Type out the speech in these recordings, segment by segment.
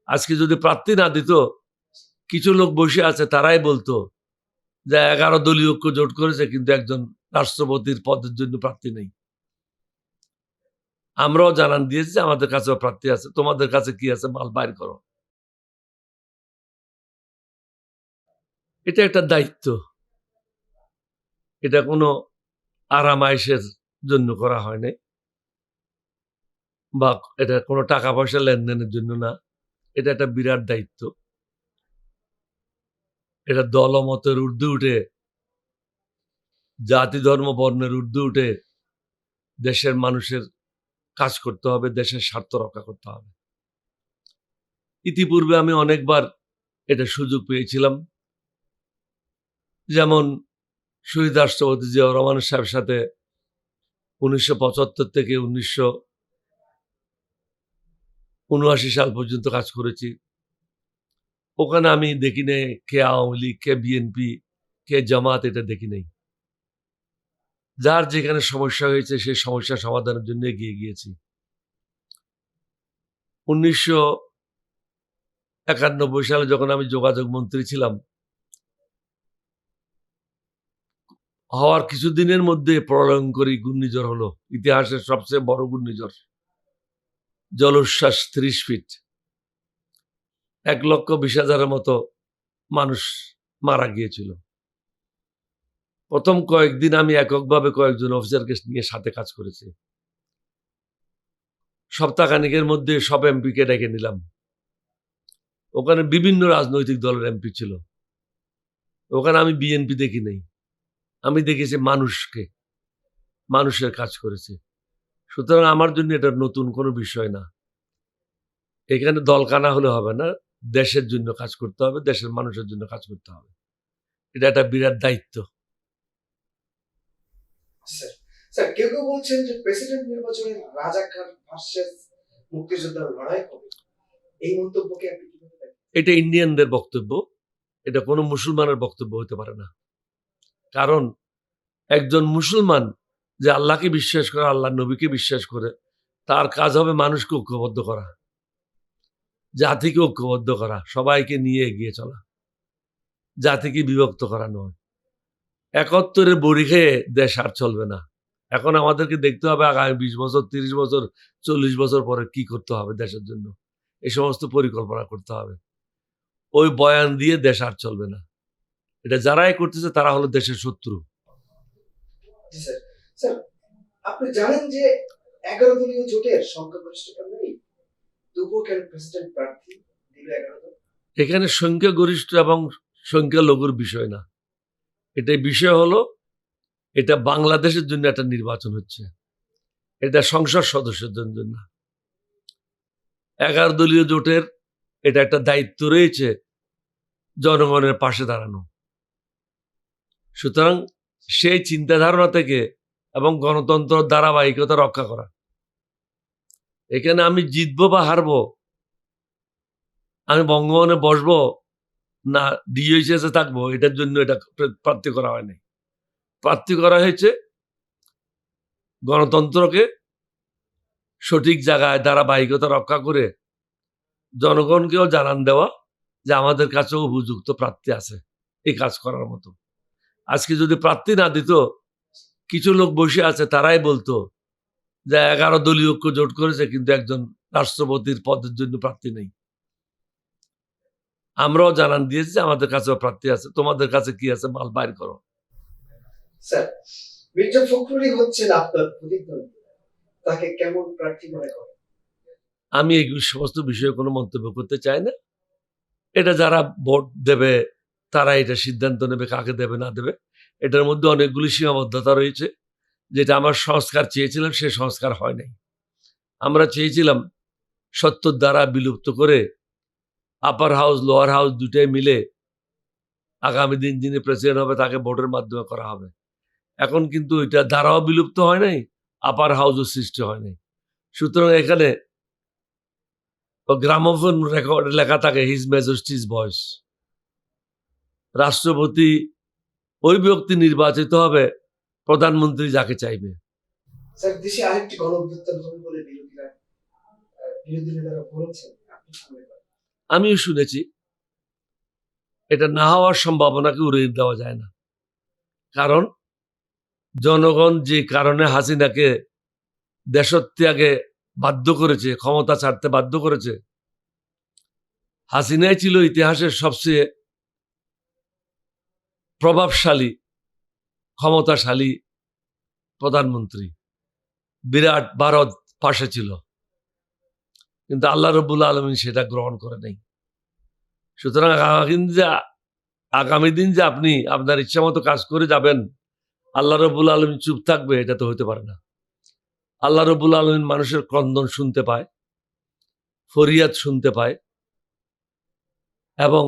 আজকে যদি প্রার্থী না দিত, কিছু লোক বসে আছে তারাই বলতো যে 11 দলীয় ঐক্য জোট করেছে কিন্তু একজন রাষ্ট্রপতির পদের জন্য প্রার্থী নেই। আমরাও জানান দিয়েছি যে আমাদের কাছেও প্রার্থী আছে, তোমাদের কাছে কি আছে মাল বাইর করো। এটা একটা দায়িত্ব, এটা কোনো আরামায়েশের জন্য করা হয় নাই বা এটা কোনো টাকা পয়সা লেনদেনের জন্য না। এটা একটা বিরাট দায়িত্ব। এটা দলমতের ঊর্ধ্বে উঠে, জাতি ধর্ম বর্ণের ঊর্ধ্বে উঠে দেশের মানুষের কাজ করতে হবে, দেশের স্বার্থ রক্ষা করতে হবে। ইতিপূর্বে আমি অনেকবার এটা সুযোগ পেয়েছিলাম, যেমন শহীদ রাষ্ট্রপতি জিয়াউর রহমান সাহেবের সাথে 1975 থেকে 1979 সাল পর্যন্ত কাজ করেছি। ওখানে আমি দেখি নাই কে আওয়ামী লীগ, কে বিএনপি, কে জামাত, এটা দেখি নাই। যার যেখানে সমস্যা হয়েছে সেই সমস্যা সমাধানের জন্য এগিয়ে গিয়েছি। 1991 সালে যখন আমি যোগাযোগ মন্ত্রী ছিলাম, হওয়ার কিছুদিনের মধ্যে প্রলয়ঙ্করী ঘূর্ণিঝড় হলো, ইতিহাসের সবচেয়ে বড় ঘূর্ণিঝড়। জলোচ্ছ্বাস 30 ফিট, 1,20,000-এর মতো মানুষ মারা গিয়েছিল। প্রথম কয়েকদিন আমি এককভাবে কয়েকজন অফিসারকে নিয়ে সাথে কাজ করেছি। সপ্তাহখানেকের মধ্যে সব এমপিকে ডেকে নিলাম। ওখানে বিভিন্ন রাজনৈতিক দলের এমপি ছিল। ওখানে আমি বিএনপি দেখি নাই, আমি দেখেছি মানুষকে, মানুষের কাজ করেছে। সুতরাং আমার জন্য এটা নতুন কোনো বিষয় না। এখানে দলকানা হলে হবে না, দেশের জন্য কাজ করতে হবে, দেশের মানুষের জন্য কাজ করতে হবে। এটা একটা বিরাট দায়িত্ব। স্যার, কেউ কেউ বলছেন যে প্রেসিডেন্ট নির্বাচনে রাজাকার ভার্সেস মুক্তিযোদ্ধার লড়াই হবে। এই মন্তব্যকে আপনি কিভাবে দেখেন? এটা ইন্ডিয়ানদের বক্তব্য, এটা কোনো মুসলমানের বক্তব্য হতে পারে না। কারণ একজন মুসলমান যে আল্লাহকে বিশ্বাস করে, আল্লাহ নবীকে বিশ্বাস করে, তার কাজ হবে মানুষকে ঐক্যবদ্ধ করা, জাতিকে ঐক্যবদ্ধ করা, সবাইকে নিয়ে এগিয়ে চলা, জাতিকে বিভক্ত করা নয়। 71-এর বড়ি খেয়ে দেশ আর চলবে না। এখন আমাদেরকে দেখতে হবে আগামী 20 বছর, 30 বছর, 40 বছর পরে কি করতে হবে দেশের জন্য। এই সমস্ত পরিকল্পনা করতে হবে। ওই বয়ান দিয়ে দেশ আর চলবে না। এটা যারাই করতেছে তারা হলো দেশের শত্রু। জি স্যার। স্যার, আপনি জানেন যে 11 দলীয় জোটের সংখ্যাগরিষ্ঠতা নেই, তবুও কেন প্রেসিডেন্ট প্রার্থী দিল 11 দল? এখানে সংখ্যাগরিষ্ঠ এবং সংখ্যালঘুর বিষয় না। এটাই বিষয় হলো, এটা বাংলাদেশের জন্য একটা নির্বাচন হচ্ছে, এটা সংসদ সদস্যদের জন্য। 11 দলীয় জোটের এটা একটা দায়িত্ব রয়েছে জনগণের পাশে দাঁড়ানো। সুতরাং সেই চিন্তাধারণা থেকে এবং গণতন্ত্র ধারাবাহিকতা রক্ষা করা। এখানে আমি জিতবো বা হারবো, আমি বঙ্গভবনে বসবো না ডিওএইচএসে থাকবো, এটার জন্য এটা প্রার্থী করা হয়নি। প্রার্থী করা হয়েছে গণতন্ত্রকে সঠিক জায়গায় ধারাবাহিকতা রক্ষা করে জনগণকেও জানান দেওয়া যে আমাদের কাছেও উপযুক্ত প্রার্থী আছে এই কাজ করার মতো। আজকে যদি প্রার্থী না দিত, কিছু লোক বসে আছে তারাই বলতো যে 11 দলীয় ঐক্য জোট করেছে কিন্তু একজন রাষ্ট্রপতির পদের জন্য প্রার্থী নেই। আমরাও জানান দিয়েছি যে আমাদের কাছেও প্রার্থী আছে, তোমাদের কাছে কি আছে মাল বাইর করো। স্যার, মির্জা ফখরুলই হচ্ছেন আপনার প্রতিদ্বন্দ্বী, তাকে কেমন প্রার্থী মনে করেন? আমি এই সমস্ত বিষয়ে কোনো মন্তব্য করতে চাই না। এটা যারা ভোট দেবে তারা এটা সিদ্ধান্ত নেবে কাকে দেবে না দেবে। এটার মধ্যে অনেকগুলি সীমাবদ্ধতা রয়েছে। যেটা আমার সংস্কার চেয়েছিলাম সে সংস্কার হয় নাই। আমরা চেয়েছিলাম 70 ধারা বিলুপ্ত করে আপার হাউস লোয়ার হাউস দুটাই মিলে আগামী দিন যিনি প্রেসিডেন্ট হবে তাকে ভোটের মাধ্যমে করা হবে। এখন কিন্তু এটা ধারাও বিলুপ্ত হয় নাই, আপার হাউসও সৃষ্টি হয় নাই। সুতরাং এখানে গ্রামোফোন রেকর্ড লেখা থাকে হিজ মেজেস্টিজ ভয়েস। রাষ্ট্রপতি ওই ব্যক্তি নির্বাচিত হবে প্রধানমন্ত্রী যাকে চাইবে। স্যার, দেশে আরেকটি গণঅভ্যুত্থান হবে বলে বিরোধী নেতারা বলেছেন, আপনি কি মনে করেন? আমিও শুনেছি, এটা না হওয়ার সম্ভাবনাকে উড়িয়ে দেওয়া যায় না। কারণ জনগণ যে কারণে হাসিনাকে দেশত্যাগে বাধ্য করেছে, ক্ষমতা ছাড়তে বাধ্য করেছে, হাসিনাই ছিল ইতিহাসের সবচেয়ে প্রভাবশালী, ক্ষমতাশালী প্রধানমন্ত্রী। বিরাট ভারত পাশে ছিল, কিন্তু আল্লাহ রব্বুল আলমিন সেটা গ্রহণ করে নাই। সুতরাং আগামী দিন যে আপনি আপনার ইচ্ছা মতো কাজ করে যাবেন, আল্লাহ রব্বুল আলমিন চুপ থাকবে, এটা তো হতে পারে না। আল্লাহ রব্বুল আলমিন মানুষের ক্রন্দন শুনতে পায়, ফরিয়াদ শুনতে পায়, এবং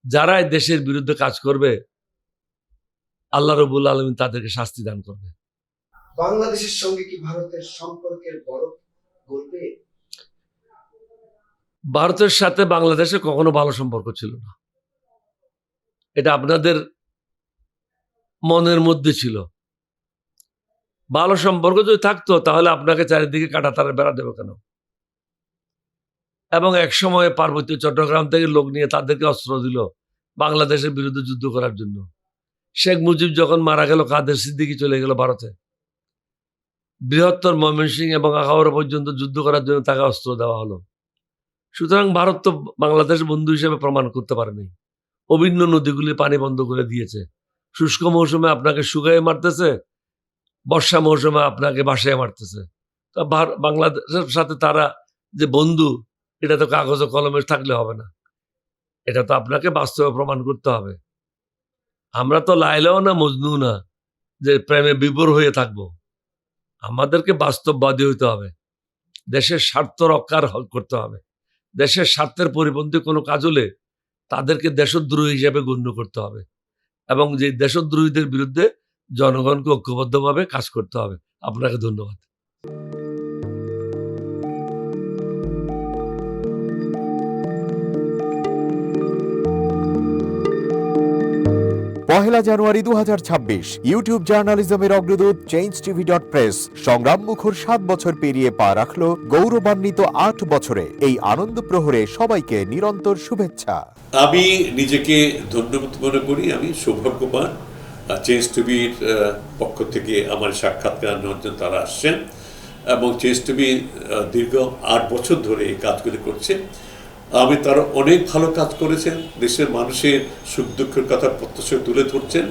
যারাই দেশের বিরুদ্ধে কাজ করবে আল্লাহ রব্বুল আলমিন তাদেরকে শাস্তি দান করবে। বাংলাদেশের সঙ্গে কি ভারতের সম্পর্কের বরফ গলবে? ভারতের সাথে বাংলাদেশের কখনো ভালো সম্পর্ক ছিল না, এটা আপনাদের মনের মধ্যে ছিল। ভালো সম্পর্ক যদি থাকতো তাহলে আপনাকে চারিদিকে কাঁটাতারের বেড়া দেবে কেন? এবং এক সময় পার্বত্য চট্টগ্রাম থেকে লোক নিয়ে তাদেরকে অস্ত্র দিল বাংলাদেশের বিরুদ্ধে যুদ্ধ করার জন্য। শেখ মুজিব যখন মারা গেল, কাদের সিদ্দিকী চলে গেল ভারতে। বৃহত্তর ময়মনসিংহ এবং আখাউড়া পর্যন্ত যুদ্ধ করার জন্য তাকে অস্ত্র দেওয়া হলো। সুতরাং ভারত তো বাংলাদেশ বন্ধু হিসেবে প্রমাণ করতে পারেনি। অভিন্ন নদীগুলি পানি বন্ধ করে দিয়েছে। শুষ্ক মৌসুমে আপনাকে শুকাইয়ে মারতেছে, বর্ষা মৌসুমে আপনাকে বাসায় মারতেছে। তা বাংলাদেশের সাথে তারা যে বন্ধু, এটা তো কাগজ ও কলমে থাকলে হবে না, এটা তো আপনাকে বাস্তবে প্রমাণ করতে হবে। আমরা তো লাইলাও না মজনু না যে প্রেমে বিভোর হয়ে থাকবো। আমাদেরকে বাস্তববাদী হইতে হবে, দেশের স্বার্থ রক্ষার করতে হবে। দেশের স্বার্থের পরিপন্থী কোনো কাজ হলে তাদেরকে দেশদ্রোহী হিসেবে গণ্য করতে হবে, এবং যে দেশদ্রোহীদের বিরুদ্ধে জনগণকে ঐক্যবদ্ধভাবে কাজ করতে হবে। আপনাকে ধন্যবাদ। পহেলা জানুয়ারি 2026 ইউটিউব জার্নালিজমের অগ্রদূত changeTV.press সংগ্রাম মুখর 7 বছর পেরিয়ে পা রাখলো গৌরবান্বিত 8 বছরে। এই আনন্দ প্রহরে সবাইকে নিরন্তর শুভেচ্ছা। আমি নিজেকে ধন্যবাদ মনে করি, আমি সৌভাগ্যবান। চেঞ্জ টিভির পক্ষ থেকে আমার সাক্ষাৎকার নেওয়ার জন্য তারা আসছেন, এবং চেঞ্জ টিভি দীর্ঘ 8 বছর ধরে এই কাজগুলি করছে। আমি তারা অনেক ভালো কাজ করেছেন, দেশের মানুষের সুখ দুঃখের কথা প্রত্যক্ষ তুলে ধরছেন।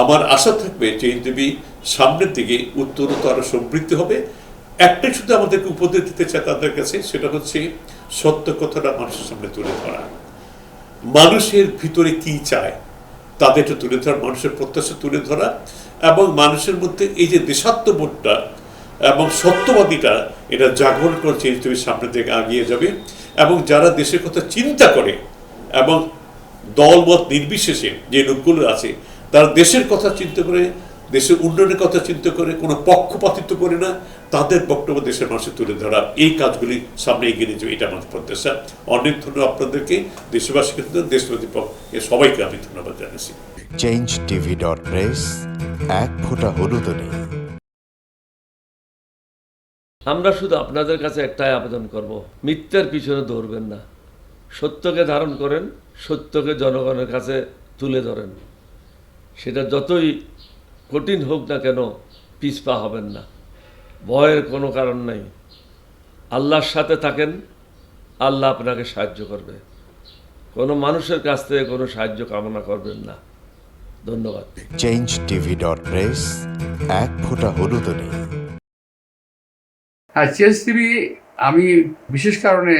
আমার আশা থাকবে চেঞ্জ টিভি সামনের দিকে উত্তরোত্তর আরো সমৃদ্ধ হবে। একটাই শুধু আমাদেরকে উপদেশ দিতে চাই তাদের কাছে, সেটা হচ্ছে সত্য কথাটা মানুষের সামনে তুলে ধরা, মানুষের ভিতরে কি চায় তাদেরটা তুলে ধরা, মানুষের প্রত্যাশা তুলে ধরা, এবং মানুষের মধ্যে এই যে দেশাত্মবোধটা এবং সত্যবাদীটা, এটা জাগরণ করে চেঞ্জ টিভির সামনের দিকে এগিয়ে যাবে। এবং যারা দেশের কথা চিন্তা করে এবং দলমত নির্বিশেষে যে লোকগুলো আছে, তারা দেশের কথা চিন্তা করে, দেশের উন্নয়নের কথা চিন্তা করে, কোনো পক্ষপাতিত্ব করে না, তাদের বক্তব্য দেশের মানুষের তুলে ধরা, এই কাজগুলি সামনে এগিয়ে নিয়ে যাবে, এটা আমার প্রত্যাশা। অনেক ধন্যবাদ আপনাদেরকে, দেশবাসীকে, দেশবাসী সবাইকে আমি ধন্যবাদ জানাচ্ছি। changeTV.press এক ফোঁটা হলুদ নেই। আমরা শুধু আপনাদের কাছে একটাই আবেদন করব, মিথ্যার পিছনে দৌড়বেন না, সত্যকে ধারণ করেন, সত্যকে জনগণের কাছে তুলে ধরেন। সেটা যতই কঠিন হোক না কেন, পিছপা হবেন না, ভয়ের কোনো কারণ নাই। আল্লাহর সাথে থাকেন, আল্লাহ আপনাকে সাহায্য করবে। কোনো মানুষের কাছ থেকে কোনো সাহায্য কামনা করবেন না। ধন্যবাদ। changeTV.press এক ফোঁটা হলুদ নেই। হ্যাঁ, চেঞ্জ টিভি আমি বিশেষ কারণে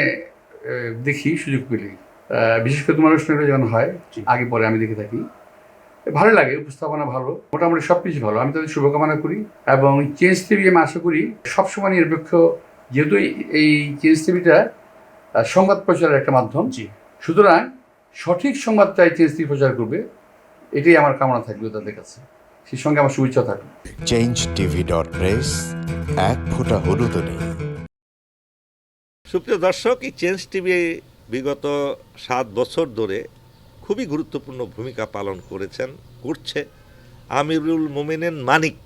দেখি সুযোগ পেলে, বিশেষ করে তোমার অনুষ্ঠানটা যখন হয় আগে পরে আমি দেখে থাকি, ভালো লাগে, উপস্থাপনা ভালো, মোটামুটি সব কিছু ভালো। আমি তাদের শুভকামনা করি, এবং চেঞ্জ টিভি আমি আশা করি সবসময় নিরপেক্ষ, যেহেতু এই চেঞ্জ টিভিটা সংবাদ প্রচারের একটা মাধ্যম, সুতরাং সঠিক সংবাদটাই চেঞ্জ টিভি প্রচার করবে, এটাই আমার কামনা থাকবে তাদের কাছে, সেই সঙ্গে আমার শুভেচ্ছা থাকবে। changeTV.press এক ফোঁটা হলুদ নেই। সুপ্রিয় দর্শক, এই চেঞ্জ টিভি বিগত 7 বছর ধরে খুবই গুরুত্বপূর্ণ ভূমিকা পালন করছে আমিরুল মোমিনিন মানিক।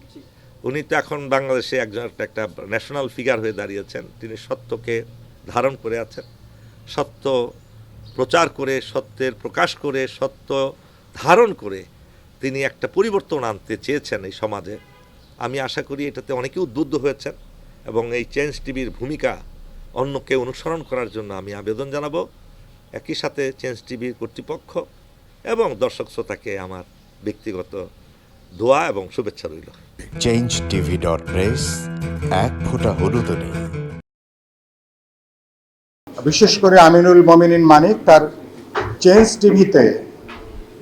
উনি তো এখন বাংলাদেশে একটা ন্যাশনাল ফিগার হয়ে দাঁড়িয়েছেন। তিনি সত্যকে ধারণ করে আছেন, সত্য প্রচার করে, সত্যের প্রকাশ করে, সত্য ধারণ করে তিনি একটা পরিবর্তন আনতে চেয়েছেন এই সমাজে। আমি আশা করি এটাতে অনেকে উদ্বুদ্ধ হয়েছেন এবং এই চেঞ্জ টিভির ভূমিকা অন্যকে অনুসরণ করার জন্য আমি আবেদন জানাবো। একই সাথে চেঞ্জ টিভির কর্তৃপক্ষ এবং দর্শক শ্রোতাকে আমার ব্যক্তিগত দোয়া এবং শুভেচ্ছা রইল। changetv.press, এক ফোঁটা হলুদও নেই। বিশেষ করে আমিনুল মোমিনিন মানিক তার চেঞ্জ টিভিতে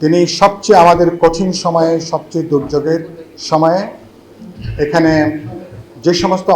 তিনি সবচেয়ে আমাদের কঠিন সময়ে, সবচেয়ে দুর্যোগের সময়ে এখানে যে সমস্ত